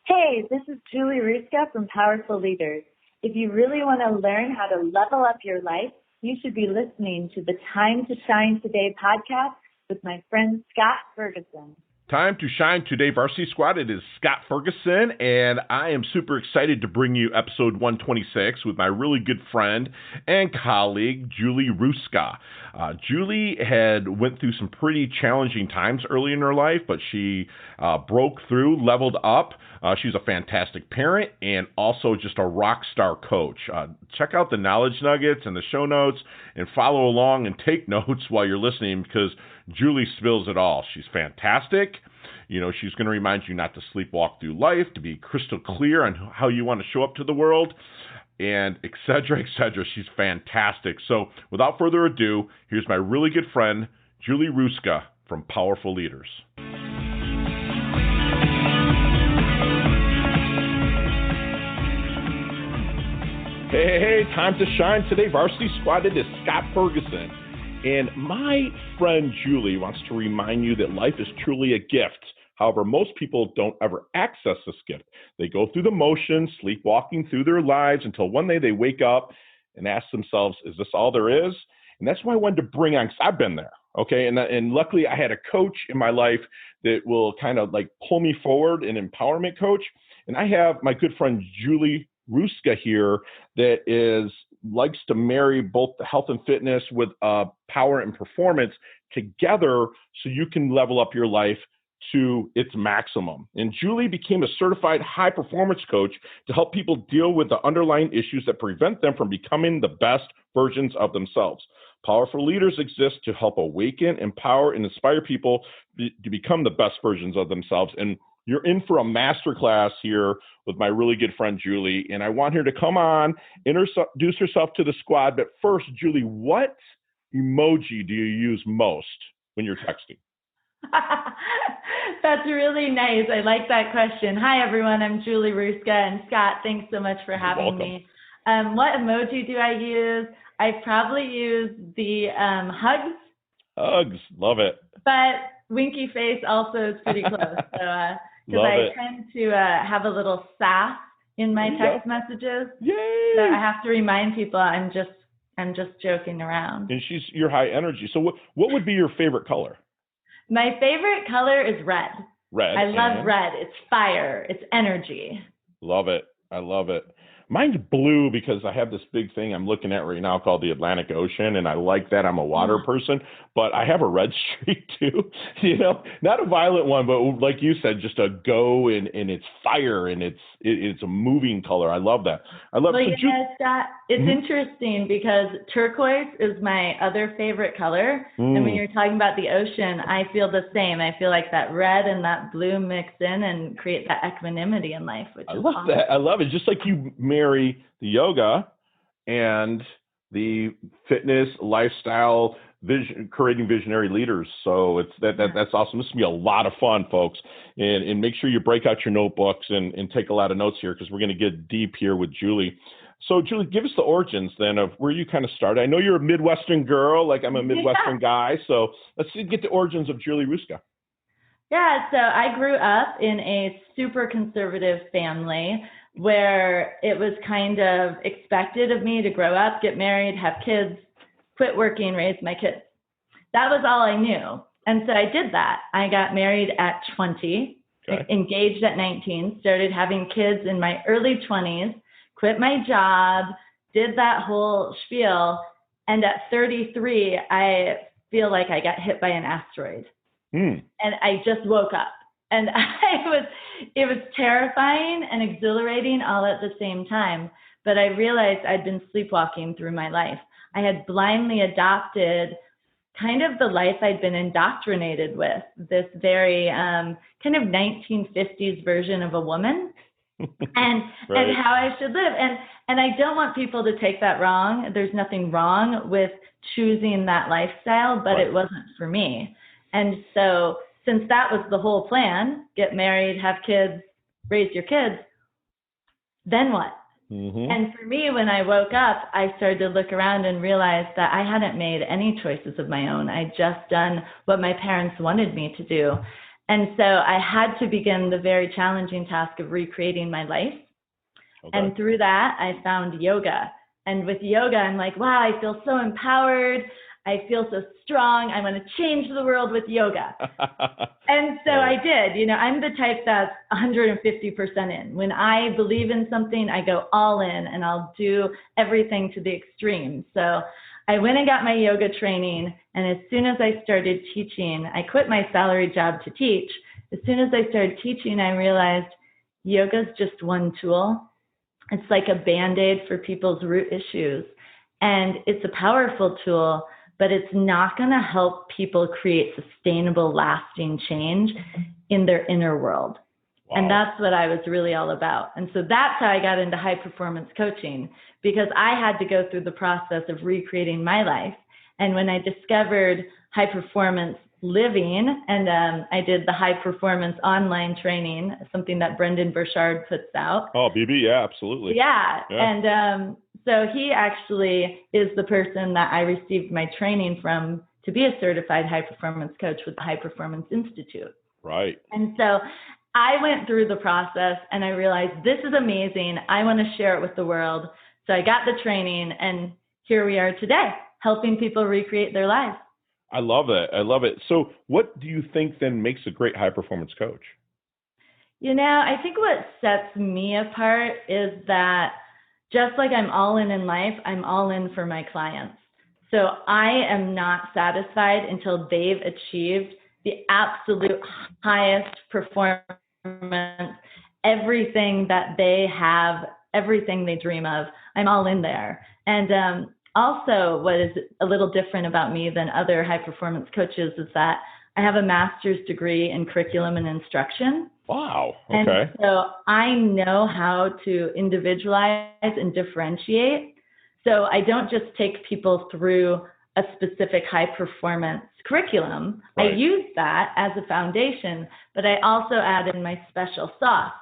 Hey, this is Julie Hruska from Powerful Leaders. If you really want to learn how to level up your life, you should be listening to the Time to Shine Today podcast with my friend Scott Ferguson. Time to Shine Today, Varsity Squad. It is Scott Ferguson, and I am super excited to bring you episode 126 with my really good friend and colleague, Julie Hruska. Julie had went through some pretty challenging times early in her life, but she broke through, leveled up. She's a fantastic parent and also just a rock star coach. Check out the knowledge nuggets and the show notes and follow along and take notes while you're listening because Julie spills it all. She's fantastic. You know, she's going to remind you not to sleepwalk through life, to be crystal clear on how you want to show up to the world, and et cetera, et cetera. She's fantastic. So without further ado, here's my really good friend, Julie Hruska from Powerful Leaders. Hey, time to shine today, Varsity Squad. It is Scott Ferguson. And my friend Julie wants to remind you that life is truly a gift. However, most people don't ever access this gift. They go through the motions, sleepwalking through their lives until one day they wake up and ask themselves, is this all there is? And that's why I wanted to bring on, because I've been there, okay? And luckily I had a coach in my life that will kind of like pull me forward, an empowerment coach. And I have my good friend Julie Hruska here that likes to marry both the health and fitness with power and performance together so you can level up your life to its maximum. And Julie became a certified high performance coach to help people deal with the underlying issues that prevent them from becoming the best versions of themselves. Powerful Leaders exist to help awaken, empower, and inspire people to become the best versions of themselves. And you're in for a masterclass here with my really good friend, Julie, and I want her to come on, introduce herself to the squad. But first, Julie, what emoji do you use most when you're texting? That's really nice. I like that question. Hi, everyone. I'm Julie Hruska, and Scott, thanks so much for having me. What emoji do I use? I probably use the hugs. Hugs, love it. But winky face also is pretty close. So, because I tend to have a little sass in my text messages. Yay! So I have to remind people I'm just joking around. And you're high energy. So what would be your favorite color? My favorite color is red. Red. I love red. It's fire. It's energy. Love it. I love it. Mine's blue because I have this big thing I'm looking at right now called the Atlantic Ocean, and I like that. I'm a water person, but I have a red streak too. You know, not a violent one, but like you said, just a go and it's fire and it's a moving color. I love that. I love. Well, Scott, it's interesting because turquoise is my other favorite color, and when you're talking about the ocean, I feel the same. I feel like that red and that blue mix in and create that equanimity in life, which is awesome. That. I love it. Just like you marry the yoga and the fitness, lifestyle, creating visionary leaders. So that's awesome. This will be a lot of fun, folks. And make sure you break out your notebooks and take a lot of notes here because we're going to get deep here with Julie. So Julie, give us the origins then of where you kind of started. I know you're a Midwestern girl, like I'm a Midwestern guy. So let's get the origins of Julie Hruska. Yeah, so I grew up in a super conservative family where it was kind of expected of me to grow up, get married, have kids, quit working, raise my kids. That was all I knew. And so I did that. I got married at 20, engaged at 19, started having kids in my early 20s, quit my job, did that whole spiel. And at 33, I feel like I got hit by an asteroid. And I just woke up. And it was terrifying and exhilarating all at the same time. But I realized I'd been sleepwalking through my life. I had blindly adopted kind of the life I'd been indoctrinated with, this very kind of 1950s version of a woman and how I should live. And I don't want people to take that wrong. There's nothing wrong with choosing that lifestyle, but it wasn't for me. And so since that was the whole plan, get married, have kids, raise your kids, then what? And for me, when I woke up, I started to look around and realized that I hadn't made any choices of my own. I'd just done what my parents wanted me to do. And so I had to begin the very challenging task of recreating my life. Okay. And through that, I found yoga. And with yoga, I'm like, wow, I feel so empowered. I feel so strong. I want to change the world with yoga. And so I did. You know, I'm the type that's 150% in. When I believe in something, I go all in and I'll do everything to the extreme. So I went and got my yoga training. And as soon as I started teaching, I quit my salary job to teach. As soon as I started teaching, I realized yoga's just one tool. It's like a Band-Aid for people's root issues. And it's a powerful tool, but it's not going to help people create sustainable, lasting change in their inner world. Wow. And that's what I was really all about. And so that's how I got into high performance coaching, because I had to go through the process of recreating my life. And when I discovered high performance living, and I did the high performance online training, something that Brendan Burchard puts out. Oh, BB, yeah, absolutely. Yeah. And so he actually is the person that I received my training from to be a certified high performance coach with the High Performance Institute. Right. And so I went through the process and I realized this is amazing. I want to share it with the world. So I got the training and here we are today, helping people recreate their lives. I love it. I love it. So what do you think then makes a great high performance coach? You know, I think what sets me apart is that just like I'm all in life, I'm all in for my clients. So I am not satisfied until they've achieved the absolute highest performance, everything that they have, everything they dream of. I'm all in there. And also, what is a little different about me than other high-performance coaches is that I have a master's degree in curriculum and instruction. Wow, okay. And so I know how to individualize and differentiate. So I don't just take people through a specific high-performance curriculum. Right. I use that as a foundation, but I also add in my special sauce.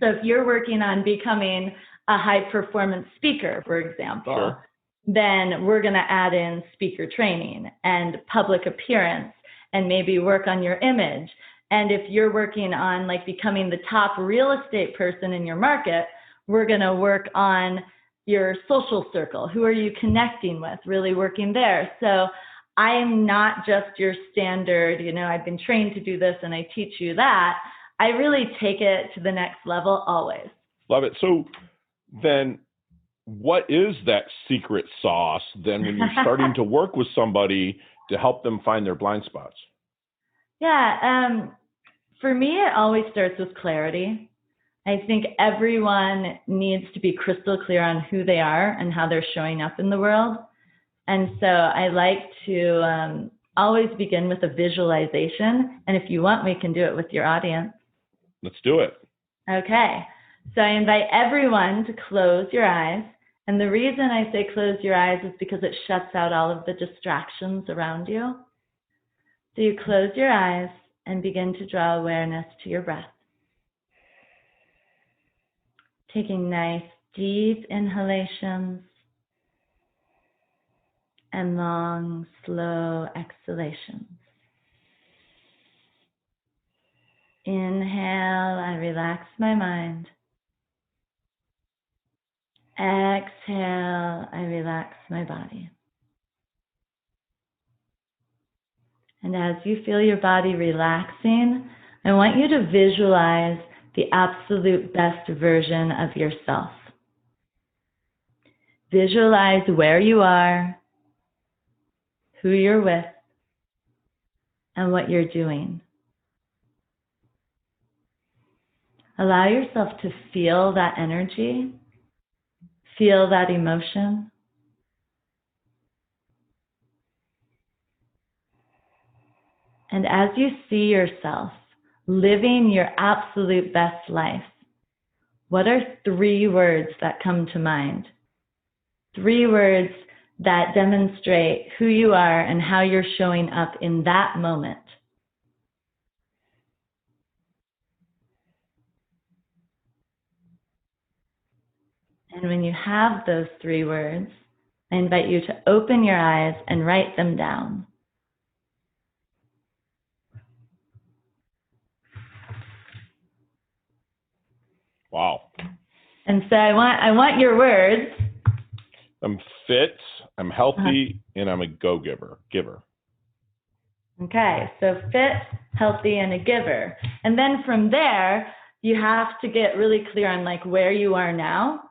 So if you're working on becoming a high-performance speaker, for example, sure, then we're going to add in speaker training and public appearance and maybe work on your image. And if you're working on like becoming the top real estate person in your market, we're going to work on your social circle. Who are you connecting with? Really working there. So I am not just your standard, you know, I've been trained to do this and I teach you that. I really take it to the next level always. Love it. So then what is that secret sauce then when you're starting to work with somebody to help them find their blind spots? Yeah, for me, it always starts with clarity. I think everyone needs to be crystal clear on who they are and how they're showing up in the world. And so I like to always begin with a visualization. And if you want, we can do it with your audience. Let's do it. Okay. So I invite everyone to close your eyes. And the reason I say close your eyes is because it shuts out all of the distractions around you. So you close your eyes and begin to draw awareness to your breath. Taking nice, deep inhalations and long, slow exhalations. Inhale, I relax my mind. Exhale, I relax my body. And as you feel your body relaxing, I want you to visualize the absolute best version of yourself. Visualize where you are, who you're with, and what you're doing. Allow yourself to feel that energy, feel that emotion. And as you see yourself living your absolute best life, what are 3 words that come to mind? 3 words that demonstrate who you are and how you're showing up in that moment. And when you have those 3 words, I invite you to open your eyes and write them down. Wow. And so I want your words. I'm fit, I'm healthy, and I'm a giver. Okay, so fit, healthy, and a giver. And then from there, you have to get really clear on like where you are now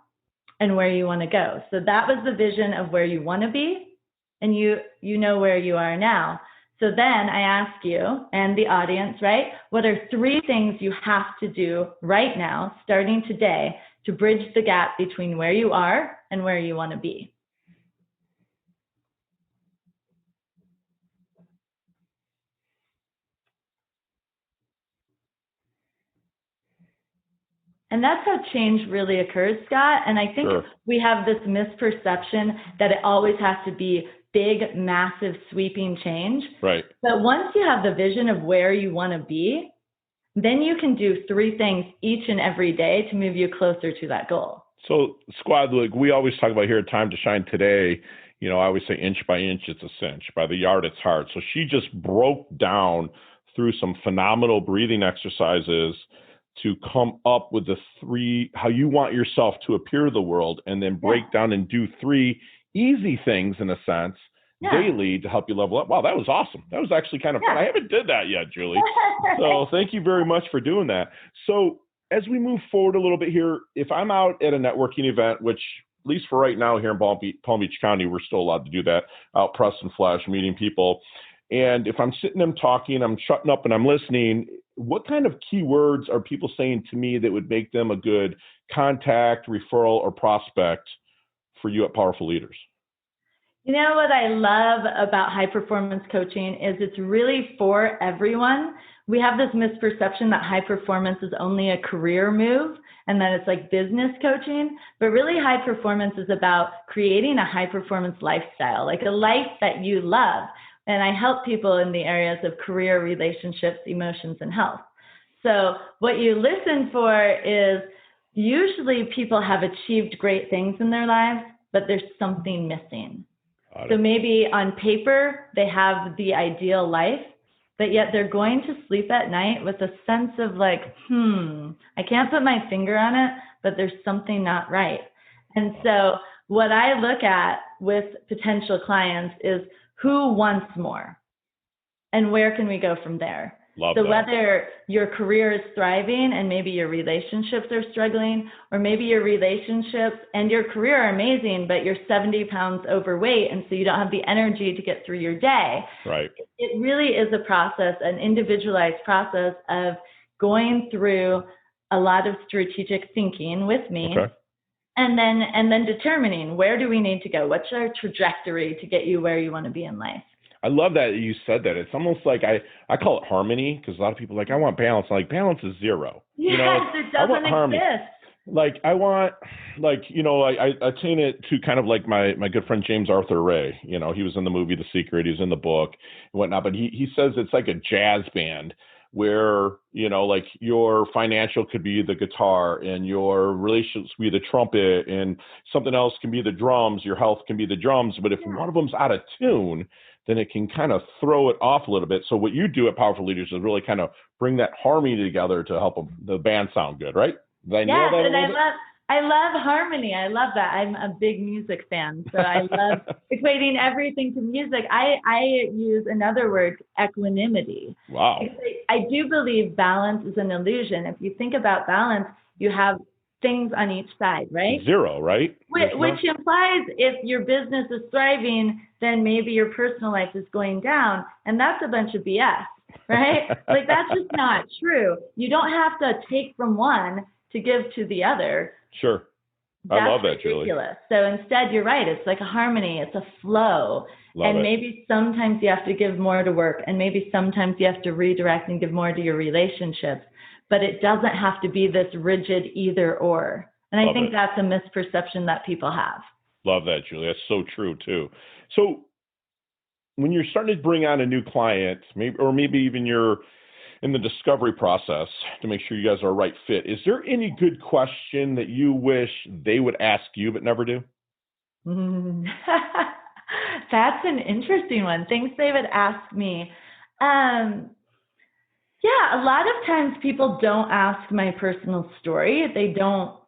and where you want to go. So that was the vision of where you want to be, and you know where you are now. So then I ask you and the audience, right? What are 3 things you have to do right now, starting today, to bridge the gap between where you are and where you want to be? And that's how change really occurs, Scott. And I think we have this misperception that it always has to be big, massive, sweeping change. Right. But once you have the vision of where you want to be, then you can do 3 things each and every day to move you closer to that goal. So, squad, like we always talk about here at Time to Shine today, I always say inch by inch, it's a cinch. By the yard, it's hard. So she just broke down through some phenomenal breathing exercises to come up with the 3, how you want yourself to appear to the world, and then break down and do 3 easy things in a sense daily to help you level up. Wow, that was awesome. That was actually kind of fun. I haven't did that yet, Julie. So thank you very much for doing that. So as we move forward a little bit here, if I'm out at a networking event, which at least for right now here in Palm Beach County, we're still allowed to do that, out press and flash, meeting people. And if I'm sitting them talking, I'm shutting up and I'm listening, what kind of keywords are people saying to me that would make them a good contact, referral, or prospect for you at Powerful Leaders? You know what I love about high performance coaching is it's really for everyone. We have this misperception that high performance is only a career move and that it's like business coaching, but really high performance is about creating a high performance lifestyle, like a life that you love. And I help people in the areas of career, relationships, emotions, and health. So what you listen for is usually people have achieved great things in their lives, but there's something missing. So maybe on paper, they have the ideal life, but yet they're going to sleep at night with a sense of like, I can't put my finger on it, but there's something not right. And so what I look at with potential clients is who wants more and where can we go from there? So whether your career is thriving and maybe your relationships are struggling, or maybe your relationships and your career are amazing, but you're 70 pounds overweight and so you don't have the energy to get through your day. Right. It really is a process, an individualized process of going through a lot of strategic thinking with me. Okay. And then determining where do we need to go? What's our trajectory to get you where you want to be in life? I love that you said that. It's almost like I call it harmony, because a lot of people are like, I want balance. I'm like, balance is 0. Yes, it doesn't exist. Like I want, like, I attain it to kind of like my good friend James Arthur Ray. He was in the movie The Secret. He was in the book and whatnot. But he says it's like a jazz band where, like your financial could be the guitar and your relationships be the trumpet and something else can be the drums. Your health can be the drums. But if one of them's out of tune, then it can kind of throw it off a little bit. So what you do at Powerful Leaders is really kind of bring that harmony together to help the band sound good, right? Did I nail that a little bit? I love harmony. I love that. I'm a big music fan, so I love equating everything to music. I use another word, equanimity. Wow. I do believe balance is an illusion. If you think about balance, you have things on each side, right? 0, right? Which implies if your business is thriving, then maybe your personal life is going down. And that's a bunch of BS, right? Like that's just not true. You don't have to take from one to give to the other. Sure. I love that, Julie. Ridiculous. So instead, you're right. It's like a harmony. It's a flow. And maybe sometimes you have to give more to work, and maybe sometimes you have to redirect and give more to your relationships. But it doesn't have to be this rigid either or. And I think that's a misperception that people have. Love that, Julie. That's so true, too. So when you're starting to bring on a new client, maybe even you're in the discovery process to make sure you guys are a right fit, is there any good question that you wish they would ask you but never do? That's an interesting one. Things they would ask me. Yeah, a lot of times people don't ask my personal story. They don't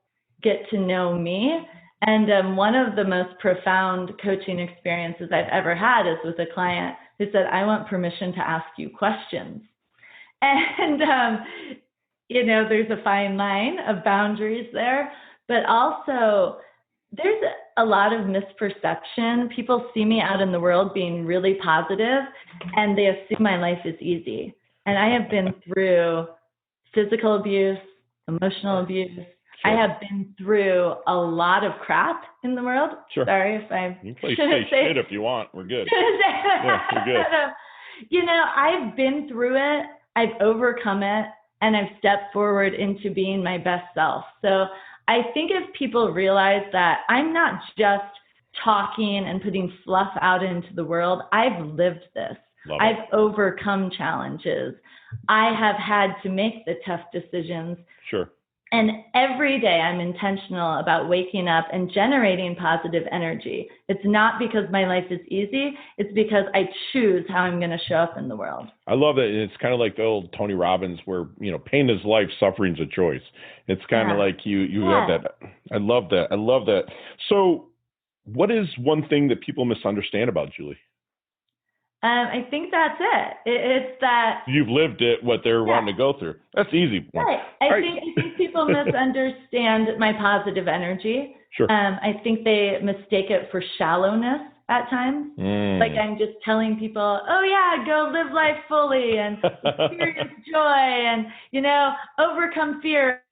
get to know me. And one of the most profound coaching experiences I've ever had is with a client who said, I want permission to ask you questions. And, there's a fine line of boundaries there, but also there's a lot of misperception. People see me out in the world being really positive, and they assume my life is easy. And I have been through physical abuse, emotional abuse. Sure. I have been through a lot of crap in the world. Sure. Sorry if I You can say shit if you want. We're good. Yeah, you're good. I've been through it. I've overcome it, and I've stepped forward into being my best self. So I think if people realize that I'm not just talking and putting fluff out into the world, I've lived this. I've overcome challenges. I have had to make the tough decisions. Sure. And every day I'm intentional about waking up and generating positive energy. It's not because my life is easy. It's because I choose how I'm going to show up in the world. I love it. It's kind of like the old Tony Robbins where, pain is life, suffering's a choice. It's kind of like you have that. I love that. I love that. So what is one thing that people misunderstand about Julie? I think that's it. It's that you've lived it, what they're wanting to go through. That's the easy one. Right. I think people misunderstand my positive energy. Sure. I think they mistake it for shallowness at times. Like I'm just telling people, oh yeah, go live life fully and experience joy and, overcome fear.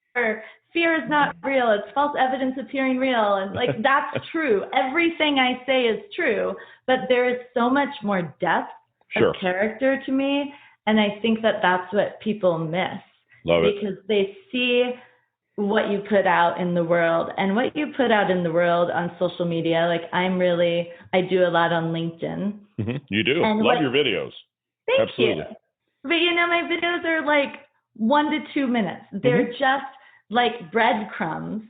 Fear is not real. It's false evidence appearing real. And that's true. Everything I say is true, but there is so much more depth of character to me. And I think that that's what people miss. Love it. Because they see what you put out in the world, and what you put out in the world on social media. I do a lot on LinkedIn. Mm-hmm. You do. And love your videos. Thank Absolutely. you. But my videos are 1 to 2 minutes. They're just like breadcrumbs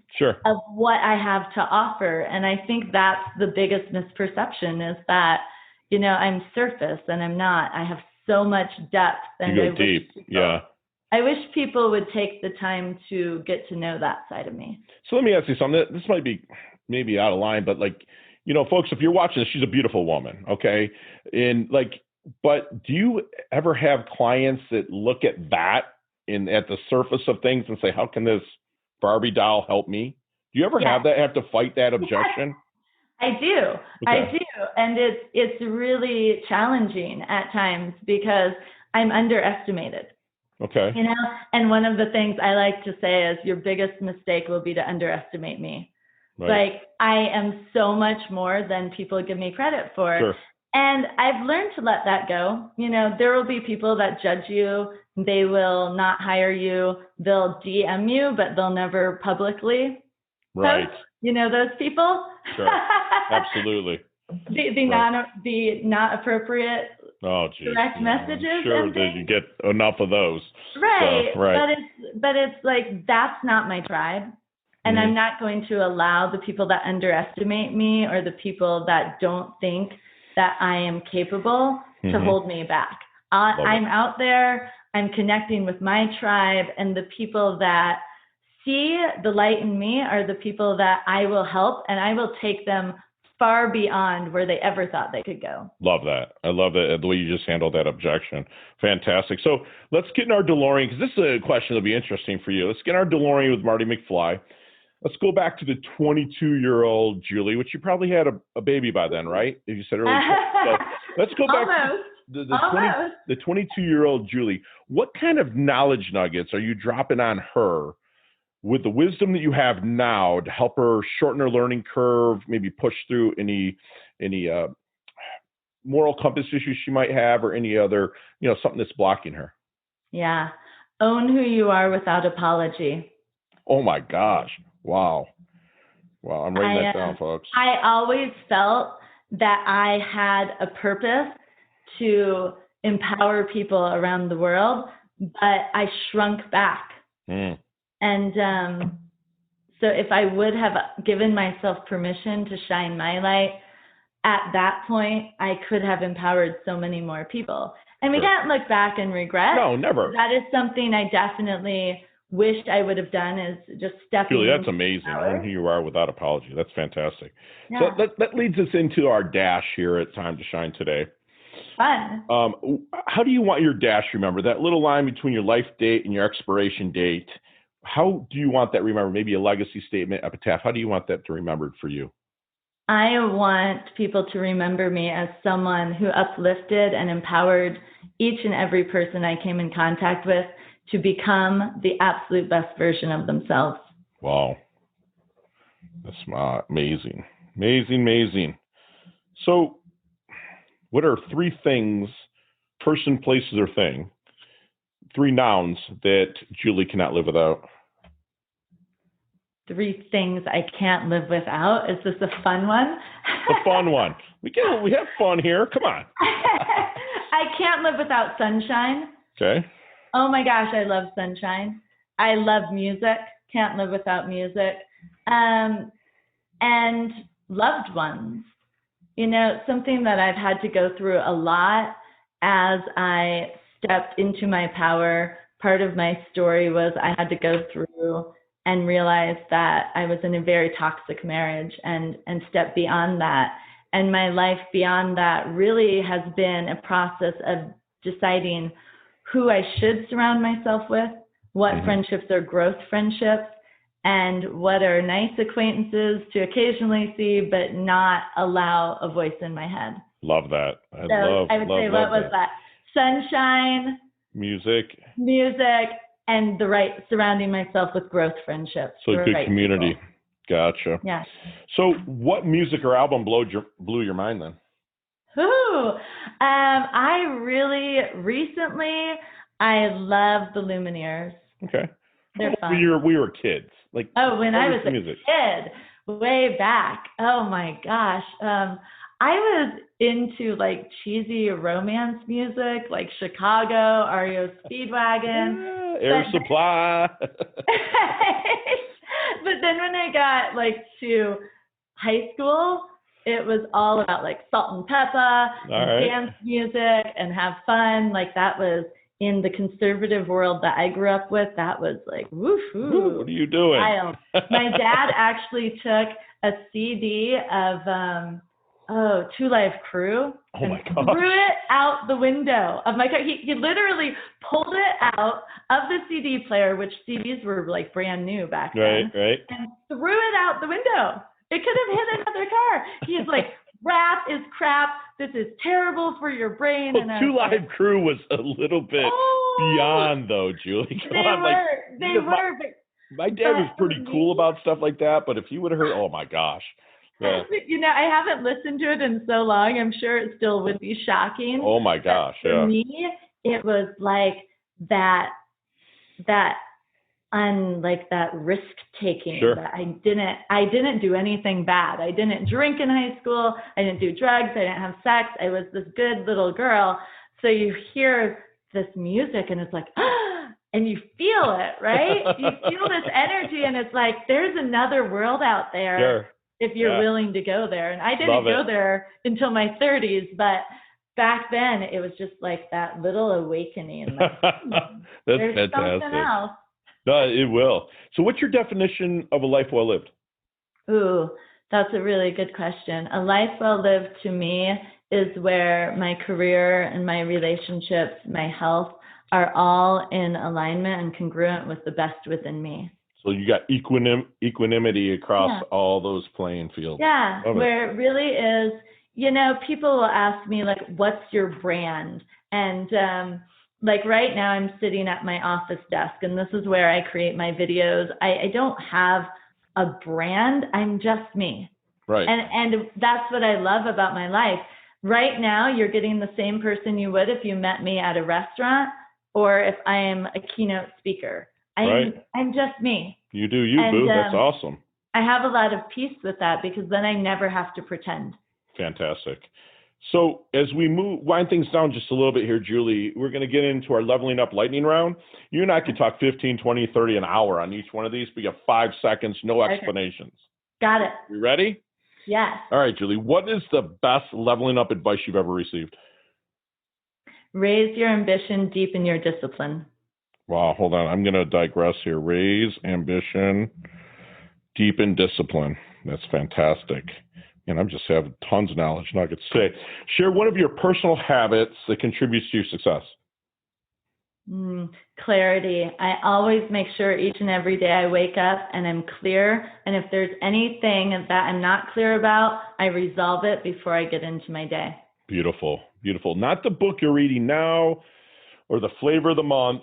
of what I have to offer. And I think that's the biggest misperception is that, I'm surface and I'm not. I have so much depth. And you go deep. I wish people would take the time to get to know that side of me. So let me ask you something. This might be maybe out of line, but folks, if you're watching this, she's a beautiful woman. Okay. And but do you ever have clients that look at that at the surface of things and say, how can this Barbie doll help me? Do you ever have to fight that objection? I do. Okay. I do. And it's really challenging at times because I'm underestimated. Okay. And one of the things I like to say is your biggest mistake will be to underestimate me. Right. I am so much more than people give me credit for. Sure. And I've learned to let that go. There will be people that judge you. They will not hire you. They'll DM you, but they'll never publicly post. Those people? Sure. Absolutely. the not appropriate direct messages. Sure, that you get enough of those. Right. So, right. But it's that's not my tribe. And I'm not going to allow the people that underestimate me or the people that don't think that I am capable to hold me back. I'm out there, I'm connecting with my tribe, and the people that see the light in me are the people that I will help, and I will take them far beyond where they ever thought they could go. Love that. I love that, the way you just handled that objection. Fantastic. So let's get in our DeLorean, because this is a question that'll be interesting for you. Let's get in our DeLorean with Marty McFly. Let's go back to the 22-year-old Julie, which you probably had a baby by then, right? You said earlier. So let's go back to the 22-year-old Julie. What kind of knowledge nuggets are you dropping on her with the wisdom that you have now to help her shorten her learning curve, maybe push through any moral compass issues she might have, or any other, something that's blocking her? Yeah. Own who you are without apology. Oh my gosh. Wow. I'm writing that down, folks. I always felt that I had a purpose to empower people around the world, but I shrunk back. And so if I would have given myself permission to shine my light, at that point, I could have empowered so many more people. And we Sure. can't look back and regret. No, never. That is something I definitely wished I would have done, is just stepping Julie, that's into amazing. power. Knowing who you are without apology. That's fantastic. Yeah. So that leads us into our dash here at Time to Shine today. Fun. How do you want your dash remembered? That little line between your life date and your expiration date. How do you want that remembered? Maybe a legacy statement, epitaph. How do you want that to remembered for you? I want people to remember me as someone who uplifted and empowered each and every person I came in contact with to become the absolute best version of themselves. Wow. That's amazing. Amazing, amazing. So what are 3 things, person, places, or thing, 3 nouns that Julie cannot live without? 3 things I can't live without. Is this a fun one? A fun one. We have fun here. Come on. I can't live without sunshine. Okay. Oh my gosh, I love sunshine. I love music. Can't live without music. And loved ones. You know, something that I've had to go through a lot as I stepped into my power. Part of my story was I had to go through and realize that I was in a very toxic marriage and step beyond that. And my life beyond that really has been a process of deciding who I should surround myself with, what friendships are growth friendships, and what are nice acquaintances to occasionally see, but not allow a voice in my head. Love that. I would say, what was that? Sunshine, music, and the right, surrounding myself with growth friendships. So good right community. People. Gotcha. Yeah. So what music or album blew your mind then? I really recently, I love the Lumineers. Okay. They're fun. We were kids. Like, when I was a kid, way back. Oh my gosh. I was into like cheesy romance music, like Chicago, REO Speedwagon, Air Supply. But then when I got like to high school, it was all about like Salt and Pepper, dance music, and have fun. Like that was in the conservative world that I grew up with. That was like woohoo. What are you doing? Wild. My dad actually took a CD of Two Live Crew and threw it out the window of my car. He literally pulled it out of the CD player, which CDs were like brand new back then, and threw it out the window. It could have hit another car. He's like, rap is crap. This is terrible for your brain. Well, and Two Live Crew was a little bit beyond, though, Julie. They were. My dad was pretty cool about stuff like that, but if you would have heard, oh my gosh. Yeah. You know, I haven't listened to it in so long. I'm sure it still would be shocking. Oh my gosh, but for me, it was like that risk taking. Sure. That I didn't do anything bad. I didn't drink in high school. I didn't do drugs. I didn't have sex. I was this good little girl. So you hear this music and it's like, and you feel it, right? You feel this energy and it's like, there's another world out there. Sure. If you're willing to go there. And I didn't go there until my 30s, but back then it was just like that little awakening. Like, That's fantastic. Something else. No, it will. So what's your definition of a life well lived? Ooh, that's a really good question. A life well lived to me is where my career and my relationships, my health are all in alignment and congruent with the best within me. So you got equanimity across all those playing fields. Yeah, where it really is, you know, people will ask me, like, what's your brand? And like right now I'm sitting at my office desk and this is where I create my videos. I don't have a brand. I'm just me. Right. And that's what I love about my life. Right now, you're getting the same person you would if you met me at a restaurant or if I am a keynote speaker. I'm just me. You do you, boo. That's awesome. I have a lot of peace with that because then I never have to pretend. Fantastic. So as we wind things down just a little bit here, Julie, we're going to get into our leveling up lightning round. You and I could talk 15, 20, 30, an hour on each one of these. We got 5 seconds, no explanations. Got it. You ready? Yes. All right, Julie, what is the best leveling up advice you've ever received? Raise your ambition, deepen your discipline. Wow, hold on. I'm going to digress here. Raise ambition, deepen discipline. That's fantastic. And I'm just having tons of knowledge, not good to say. Share one of your personal habits that contributes to your success. Clarity. I always make sure each and every day I wake up and I'm clear. And if there's anything that I'm not clear about, I resolve it before I get into my day. Beautiful, beautiful. Not the book you're reading now or the flavor of the month.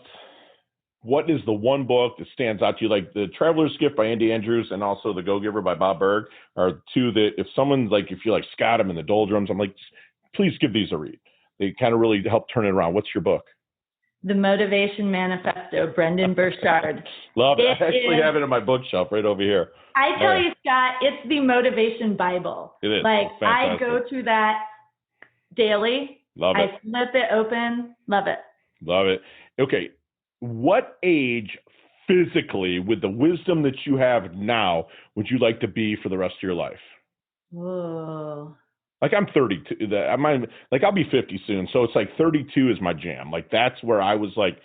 What is the one book that stands out to you? Like The Traveler's Gift by Andy Andrews and also The Go-Giver by Bob Berg are two that if someone's like, if you're like Scott, I'm in the doldrums, I'm like, please give these a read. They kind of really help turn it around. What's your book? The Motivation Manifesto, Brendan Burchard. Love it. I actually have it in my bookshelf right over here. I tell you, Scott, it's the motivation Bible. It is. Like, I go to that daily. Love it. I flip it open. Love it. Love it. Okay. What age physically, with the wisdom that you have now, would you like to be for the rest of your life? Whoa. Like I'm 32. I'll be 50 soon. So it's like 32 is my jam. Like that's where I was like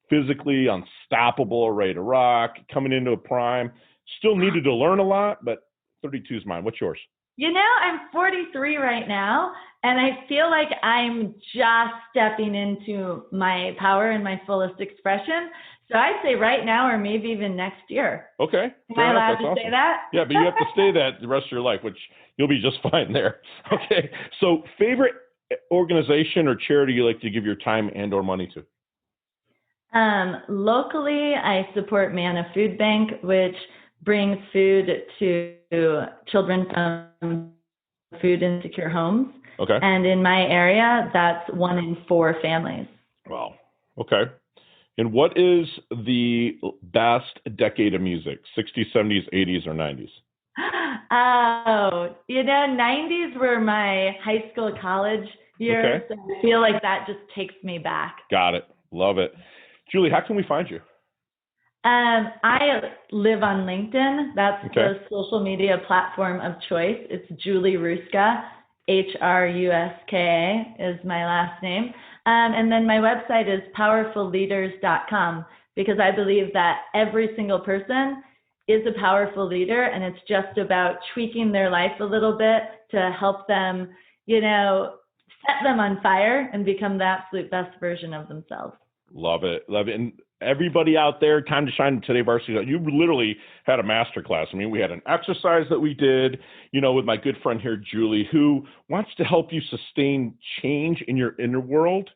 physically unstoppable, ready to rock, coming into a prime. Still needed to learn a lot, but 32 is mine. What's yours? You know, I'm 43 right now, and I feel like I'm just stepping into my power and my fullest expression. So I'd say right now or maybe even next year. Okay. Am I allowed to say that? Yeah, but you have to stay that the rest of your life, which you'll be just fine there. Okay. So favorite organization or charity you like to give your time and or money to? Locally, I support Manna Food Bank, which brings food to children from food insecure homes. Okay. And in my area, that's 1 in 4 families. Wow. Okay. And what is the best decade of music? 60s, 70s, 80s, or 90s? Oh, 90s were my high school, college years. Okay. So I feel like that just takes me back. Got it. Love it. Julie, how can we find you? I live on LinkedIn. That's the social media platform of choice. It's Julie Hruska. Hruska is my last name. And then my website is powerfulleaders.com, because I believe that every single person is a powerful leader, and it's just about tweaking their life a little bit to help them, set them on fire and become the absolute best version of themselves. Love it. Love it. And everybody out there, Time to Shine Today Varsity, you literally had a masterclass. I mean, we had an exercise that we did, with my good friend here, Julie, who wants to help you sustain change in your inner world.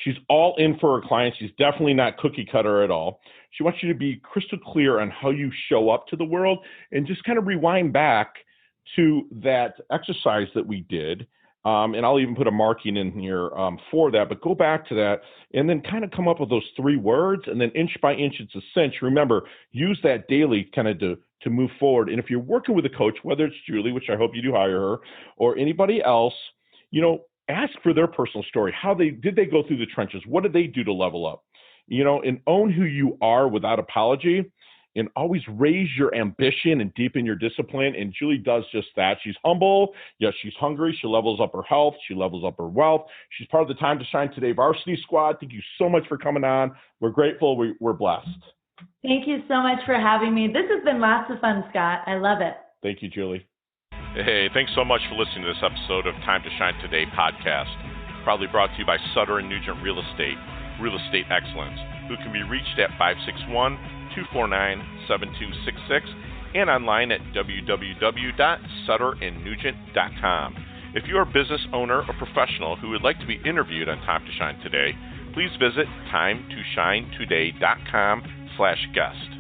She's all in for her clients. She's definitely not cookie cutter at all. She wants you to be crystal clear on how you show up to the world and just kind of rewind back to that exercise that we did. And I'll even put a marking in here for that, but go back to that and then kind of come up with those 3 words, and then inch by inch, it's a cinch. Remember, use that daily kind of to move forward. And if you're working with a coach, whether it's Julie, which I hope you do hire her, or anybody else, ask for their personal story. Did they go through the trenches? What did they do to level up? And own who you are without apology. And always raise your ambition and deepen your discipline. And Julie does just that. She's humble. Yes, she's hungry. She levels up her health. She levels up her wealth. She's part of the Time to Shine Today Varsity Squad. Thank you so much for coming on. We're grateful. We're blessed. Thank you so much for having me. This has been lots of fun, Scott. I love it. Thank you, Julie. Hey, thanks so much for listening to this episode of Time to Shine Today podcast. Proudly brought to you by Sutter & Nugent Real Estate Excellence, who can be reached at 561-249-7266 and online at www.sutterandnugent.com. If you are a business owner or professional who would like to be interviewed on Time to Shine Today, please visit timetoshinetoday.com/guest.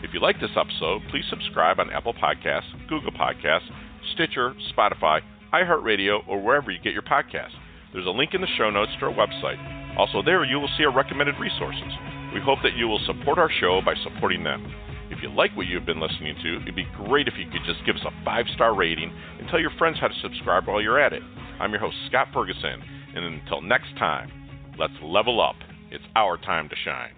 If you like this episode, please subscribe on Apple Podcasts, Google Podcasts, Stitcher, Spotify, iHeartRadio, or wherever you get your podcasts. There's a link in the show notes to our website. Also there, you will see our recommended resources. We hope that you will support our show by supporting them. If you like what you've been listening to, it'd be great if you could just give us a 5-star rating and tell your friends how to subscribe while you're at it. I'm your host, Scott Ferguson, and until next time, let's level up. It's our time to shine.